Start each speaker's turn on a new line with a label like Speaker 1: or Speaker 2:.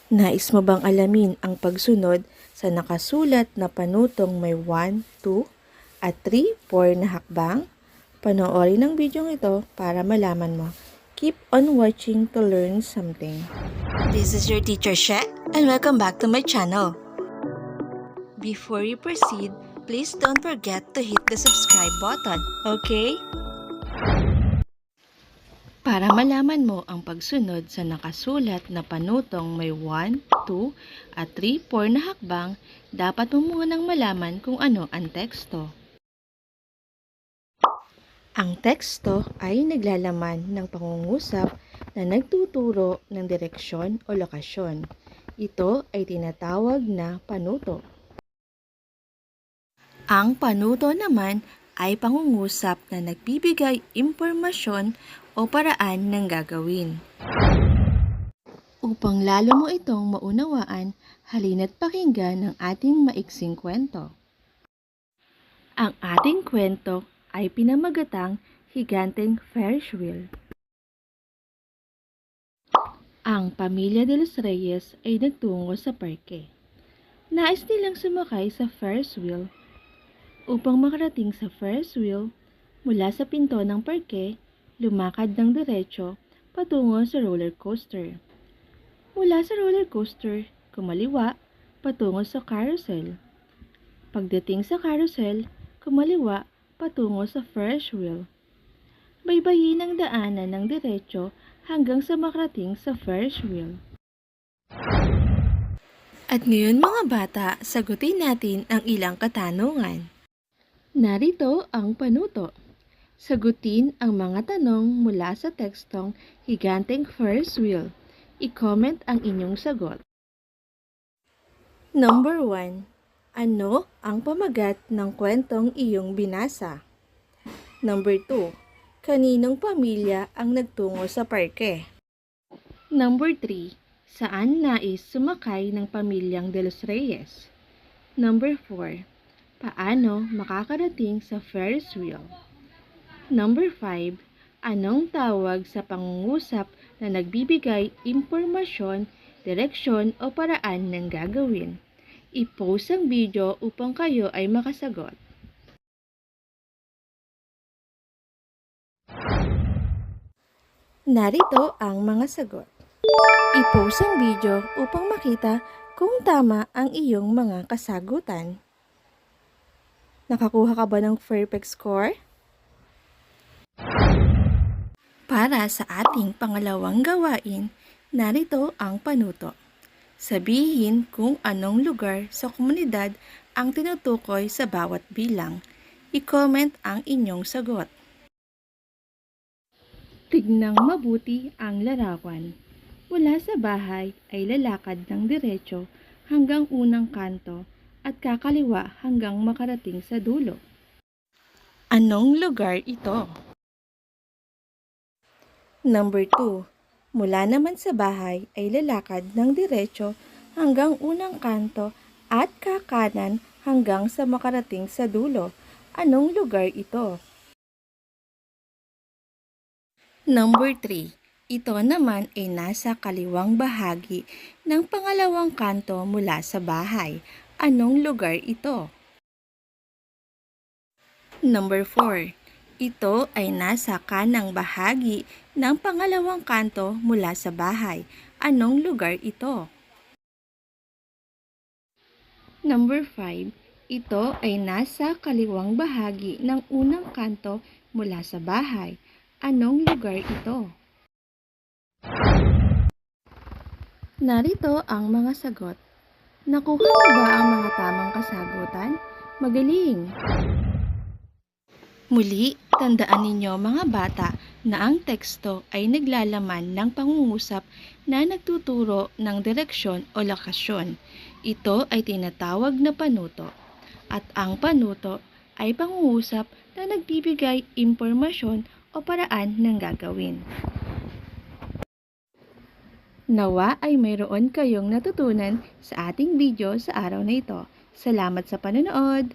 Speaker 1: Nais mo bang alamin ang pagsunod sa nakasulat na panutong may 1, 2, at 3, 4 na hakbang? Panoorin ang video ito para malaman mo. Keep on watching to learn something. This is your teacher She, and welcome back to my channel. Before we proceed, please don't forget to hit the subscribe button, okay? Para malaman mo ang pagsunod sa nakasulat na panutong may 1, 2, at 3, 4 na hakbang, dapat mo munang malaman kung ano ang teksto. Ang teksto ay naglalaman ng pangungusap na nagtuturo ng direksyon o lokasyon. Ito ay tinatawag na panuto. Ang panuto naman ay pangungusap na nagbibigay impormasyon o paraan ng gagawin. Upang lalo mo itong maunawaan, halina't pakinggan ang ating maiksing kwento. Ang ating kwento ay pinamagatang Higanteng Ferris Wheel. Ang pamilya de los Reyes ay nagtungo sa parke. Nais nilang sumakay sa Ferris wheel. Upang makarating sa Ferris wheel, mula sa pinto ng parke, lumakad ng diretso patungo sa roller coaster. Mula sa roller coaster, kumaliwa patungo sa carousel. Pagdating sa carousel, kumaliwa patungo sa Ferris wheel. Baybayin ang daanan ng diretso hanggang sa makarating sa Ferris wheel. At ngayon mga bata, sagutin natin ang ilang katanungan. Narito ang panuto. Sagutin ang mga tanong mula sa tekstong Higanteng Ferris Wheel. I-comment ang inyong sagot. Number 1. Ano ang pamagat ng kwentong iyong binasa? Number 2. Kaninong pamilya ang nagtungo sa parke? Number 3. Saan nais sumakay ng pamilyang de los Reyes? Number 4. Paano makakarating sa Ferris wheel? Number 5. Anong tawag sa pangungusap na nagbibigay impormasyon, direksyon o paraan ng gagawin? I-post ang video upang kayo ay makasagot. Narito ang mga sagot. I-post ang video upang makita kung tama ang iyong mga kasagutan. Nakakuha ka ba ng perfect score? Para sa ating pangalawang gawain, narito ang panuto. Sabihin kung anong lugar sa komunidad ang tinutukoy sa bawat bilang. I-comment ang inyong sagot. Tignang mabuti ang larawan. Mula sa bahay ay lalakad ng diretso hanggang unang kanto at kakaliwa hanggang makarating sa dulo. Anong lugar ito? Number 2. Mula naman sa bahay ay lalakad ng diretso hanggang unang kanto at kakanan hanggang sa makarating sa dulo. Anong lugar ito? Number 3. Ito naman ay nasa kaliwang bahagi ng pangalawang kanto mula sa bahay. Anong lugar ito? Number 4. Ito ay nasa kanang bahagi ng pangalawang kanto mula sa bahay. Anong lugar ito? Number 5. Ito ay nasa kaliwang bahagi ng unang kanto mula sa bahay. Anong lugar ito? Narito ang mga sagot. Nakuha mo ba ang mga tamang kasagutan? Magaling! Muli, tandaan ninyo mga bata na ang teksto ay naglalaman ng pangungusap na nagtuturo ng direksyon o lokasyon. Ito ay tinatawag na panuto. At ang panuto ay pangungusap na nagbibigay impormasyon o paraan ng gagawin. Nawa ay mayroon kayong natutunan sa ating video sa araw na ito. Salamat sa panonood!